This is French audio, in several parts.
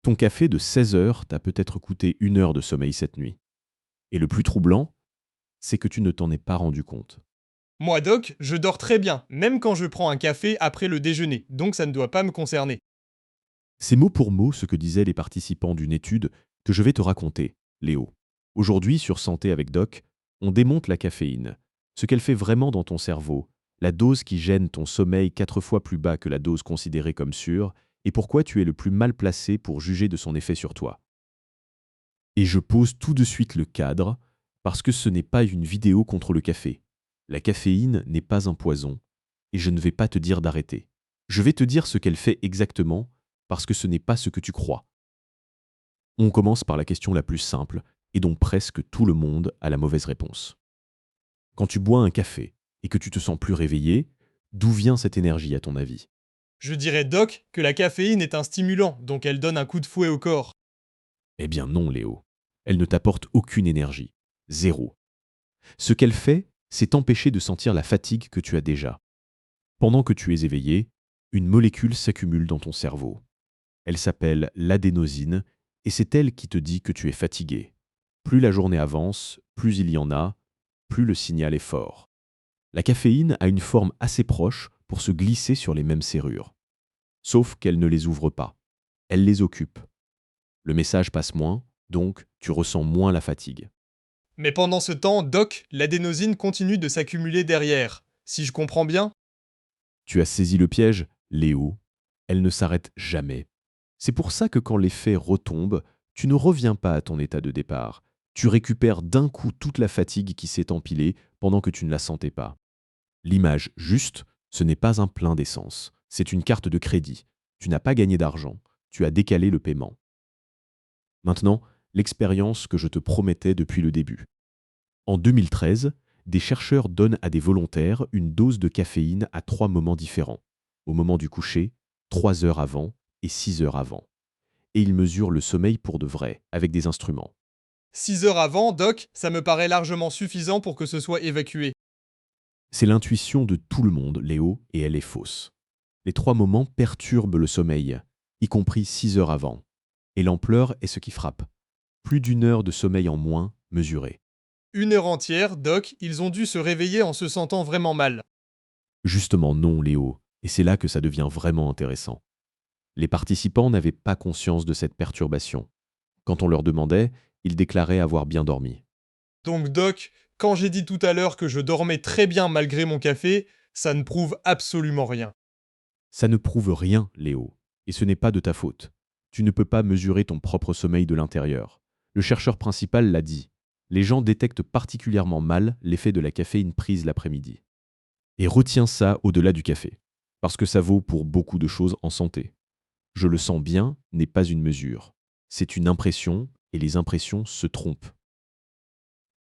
Ton café de 16 heures t'a peut-être coûté 1 heure de sommeil cette nuit. Et le plus troublant, c'est que tu ne t'en es pas rendu compte. Moi, Doc, je dors très bien, même quand je prends un café après le déjeuner, donc ça ne doit pas me concerner. C'est mot pour mot ce que disaient les participants d'une étude que je vais te raconter, Léo. Aujourd'hui, sur Santé avec Doc, on démonte la caféine, ce qu'elle fait vraiment dans ton cerveau, la dose qui gêne ton sommeil 4 fois plus bas que la dose considérée comme sûre, et pourquoi tu es le plus mal placé pour juger de son effet sur toi. Et je pose tout de suite le cadre, parce que ce n'est pas une vidéo contre le café. La caféine n'est pas un poison, et je ne vais pas te dire d'arrêter. Je vais te dire ce qu'elle fait exactement, parce que ce n'est pas ce que tu crois. On commence par la question la plus simple, et dont presque tout le monde a la mauvaise réponse. Quand tu bois un café, et que tu te sens plus réveillé, d'où vient cette énergie à ton avis? Je dirais, Doc, que la caféine est un stimulant, donc elle donne un coup de fouet au corps. Eh bien non, Léo. Elle ne t'apporte aucune énergie. Zéro. Ce qu'elle fait, c'est t'empêcher de sentir la fatigue que tu as déjà. Pendant que tu es éveillé, une molécule s'accumule dans ton cerveau. Elle s'appelle l'adénosine et c'est elle qui te dit que tu es fatigué. Plus la journée avance, plus il y en a, plus le signal est fort. La caféine a une forme assez proche pour se glisser sur les mêmes serrures. Sauf qu'elle ne les ouvre pas. Elle les occupe. Le message passe moins, donc tu ressens moins la fatigue. Mais pendant ce temps, Doc, l'adénosine continue de s'accumuler derrière. Si je comprends bien, Tu as saisi le piège, Léo. Elle ne s'arrête jamais. C'est pour ça que quand l'effet retombe, tu ne reviens pas à ton état de départ. Tu récupères d'un coup toute la fatigue qui s'est empilée pendant que tu ne la sentais pas. L'image juste, ce n'est pas un plein d'essence, c'est une carte de crédit. Tu n'as pas gagné d'argent, tu as décalé le paiement. Maintenant, l'expérience que je te promettais depuis le début. En 2013, des chercheurs donnent à des volontaires une dose de caféine à 3 moments différents. Au moment du coucher, 3 heures avant et 6 heures avant. Et ils mesurent le sommeil pour de vrai, avec des instruments. 6 heures avant, Doc, ça me paraît largement suffisant pour que ce soit évacué. C'est l'intuition de tout le monde, Léo, et elle est fausse. Les 3 moments perturbent le sommeil, y compris 6 heures avant. Et l'ampleur est ce qui frappe. Plus d'1 heure de sommeil en moins mesuré. 1 heure entière, Doc, ils ont dû se réveiller en se sentant vraiment mal. Justement non, Léo, et c'est là que ça devient vraiment intéressant. Les participants n'avaient pas conscience de cette perturbation. Quand on leur demandait, ils déclaraient avoir bien dormi. Donc, Doc, quand j'ai dit tout à l'heure que je dormais très bien malgré mon café, ça ne prouve absolument rien. Ça ne prouve rien, Léo, et ce n'est pas de ta faute. Tu ne peux pas mesurer ton propre sommeil de l'intérieur. Le chercheur principal l'a dit. Les gens détectent particulièrement mal l'effet de la caféine prise l'après-midi. Et retiens ça au-delà du café, parce que ça vaut pour beaucoup de choses en santé. Je le sens bien n'est pas une mesure. C'est une impression, et les impressions se trompent.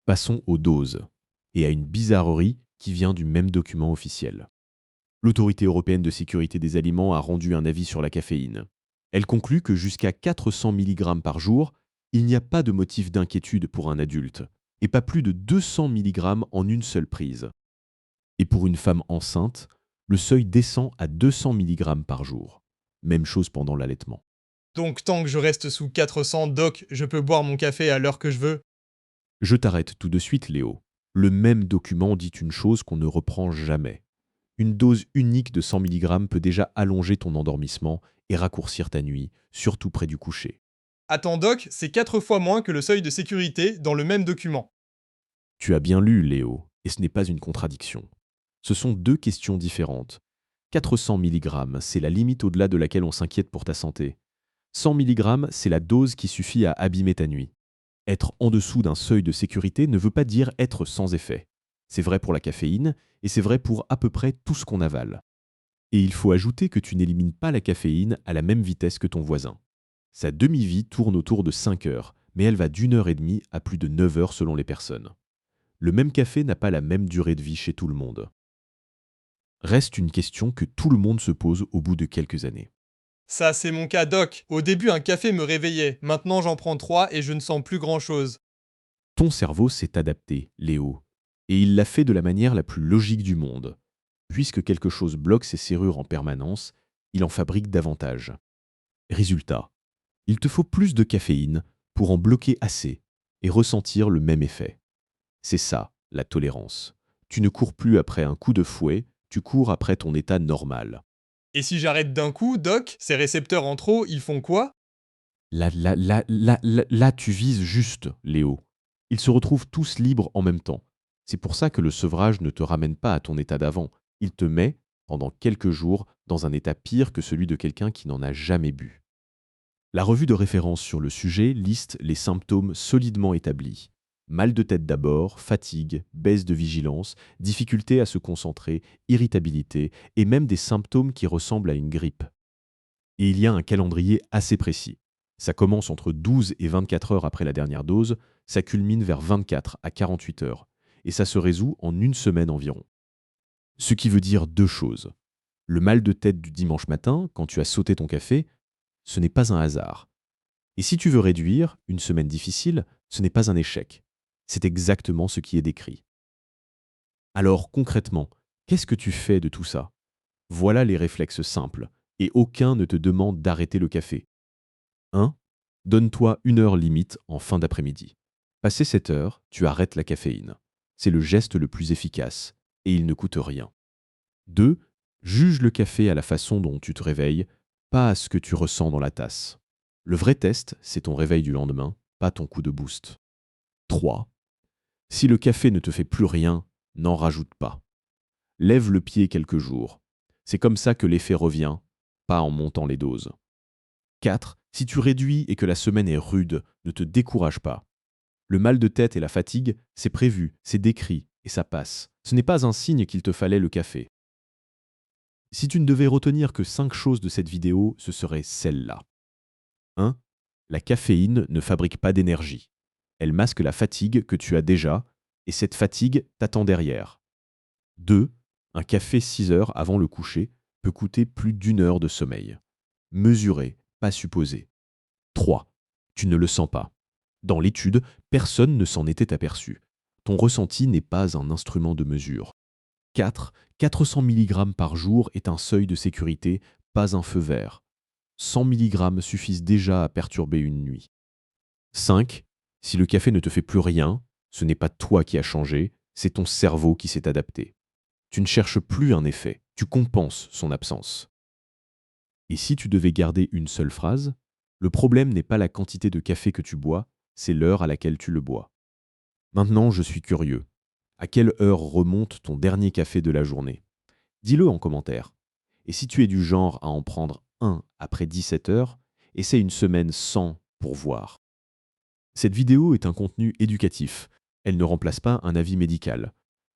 Passons aux doses, et à une bizarrerie qui vient du même document officiel. L'Autorité européenne de sécurité des aliments a rendu un avis sur la caféine. Elle conclut que jusqu'à 400 mg par jour, il n'y a pas de motif d'inquiétude pour un adulte, et pas plus de 200 mg en une seule prise. Et pour une femme enceinte, le seuil descend à 200 mg par jour. Même chose pendant l'allaitement. Donc, tant que je reste sous 400, Doc, je peux boire mon café à l'heure que je veux. Je t'arrête tout de suite, Léo. Le même document dit une chose qu'on ne reprend jamais. Une dose unique de 100 mg peut déjà allonger ton endormissement et raccourcir ta nuit, surtout près du coucher. Attends, Doc, c'est 4 fois moins que le seuil de sécurité dans le même document. Tu as bien lu, Léo, et ce n'est pas une contradiction. Ce sont deux questions différentes. 400 mg, c'est la limite au-delà de laquelle on s'inquiète pour ta santé. 100 mg, c'est la dose qui suffit à abîmer ta nuit. Être en dessous d'un seuil de sécurité ne veut pas dire être sans effet. C'est vrai pour la caféine, et c'est vrai pour à peu près tout ce qu'on avale. Et il faut ajouter que tu n'élimines pas la caféine à la même vitesse que ton voisin. Sa demi-vie tourne autour de 5 heures, mais elle va d'1 heure et demie à plus de 9 heures selon les personnes. Le même café n'a pas la même durée de vie chez tout le monde. Reste une question que tout le monde se pose au bout de quelques années. Ça, c'est mon cas, Doc. Au début, un café me réveillait. Maintenant, j'en prends 3 et je ne sens plus grand-chose. Ton cerveau s'est adapté, Léo, et il l'a fait de la manière la plus logique du monde. Puisque quelque chose bloque ses serrures en permanence, il en fabrique davantage. Résultat, Il te faut plus de caféine pour en bloquer assez et ressentir le même effet. C'est ça, la tolérance. Tu ne cours plus après un coup de fouet, tu cours après ton état normal. Et si j'arrête d'un coup, Doc, ces récepteurs en trop, ils font quoi? Là, tu vises juste, Léo. Ils se retrouvent tous libres en même temps. C'est pour ça que le sevrage ne te ramène pas à ton état d'avant. Il te met, pendant quelques jours, dans un état pire que celui de quelqu'un qui n'en a jamais bu. La revue de référence sur le sujet liste les symptômes solidement établis. Mal de tête d'abord, fatigue, baisse de vigilance, difficulté à se concentrer, irritabilité et même des symptômes qui ressemblent à une grippe. Et il y a un calendrier assez précis. Ça commence entre 12 et 24 heures après la dernière dose, ça culmine vers 24 à 48 heures, et ça se résout en une semaine environ. Ce qui veut dire deux choses. Le mal de tête du dimanche matin, quand tu as sauté ton café, ce n'est pas un hasard. Et si tu veux réduire une semaine difficile, ce n'est pas un échec. C'est exactement ce qui est décrit. Alors concrètement, qu'est-ce que tu fais de tout ça? Voilà les réflexes simples, et aucun ne te demande d'arrêter le café. 1. Donne-toi une heure limite en fin d'après-midi. Passé cette heure, tu arrêtes la caféine. C'est le geste le plus efficace, et il ne coûte rien. 2. Juge le café à la façon dont tu te réveilles, pas à ce que tu ressens dans la tasse. Le vrai test, c'est ton réveil du lendemain, pas ton coup de boost. 3. Si le café ne te fait plus rien, n'en rajoute pas. Lève le pied quelques jours. C'est comme ça que l'effet revient, pas en montant les doses. 4. Si tu réduis et que la semaine est rude, ne te décourage pas. Le mal de tête et la fatigue, c'est prévu, c'est décrit, et ça passe. Ce n'est pas un signe qu'il te fallait le café. Si tu ne devais retenir que 5 choses de cette vidéo, ce serait celle-là. 1. La caféine ne fabrique pas d'énergie. Elle masque la fatigue que tu as déjà, et cette fatigue t'attend derrière. 2. Un café 6 heures avant le coucher peut coûter plus d'une heure de sommeil. Mesuré, pas supposé. 3. Tu ne le sens pas. Dans l'étude, personne ne s'en était aperçu. Ton ressenti n'est pas un instrument de mesure. 4. 400 mg par jour est un seuil de sécurité, pas un feu vert. 100 mg suffisent déjà à perturber une nuit. 5. Si le café ne te fait plus rien, ce n'est pas toi qui as changé, c'est ton cerveau qui s'est adapté. Tu ne cherches plus un effet, tu compenses son absence. Et si tu devais garder une seule phrase, le problème n'est pas la quantité de café que tu bois, c'est l'heure à laquelle tu le bois. Maintenant, je suis curieux. À quelle heure remonte ton dernier café de la journée? Dis-le en commentaire. Et si tu es du genre à en prendre un après 17 heures, essaie une semaine sans pour voir. Cette vidéo est un contenu éducatif. Elle ne remplace pas un avis médical.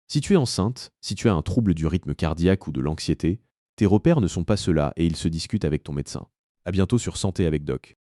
Si tu es enceinte, si tu as un trouble du rythme cardiaque ou de l'anxiété, tes repères ne sont pas ceux-là et ils se discutent avec ton médecin. À bientôt sur Santé avec Doc.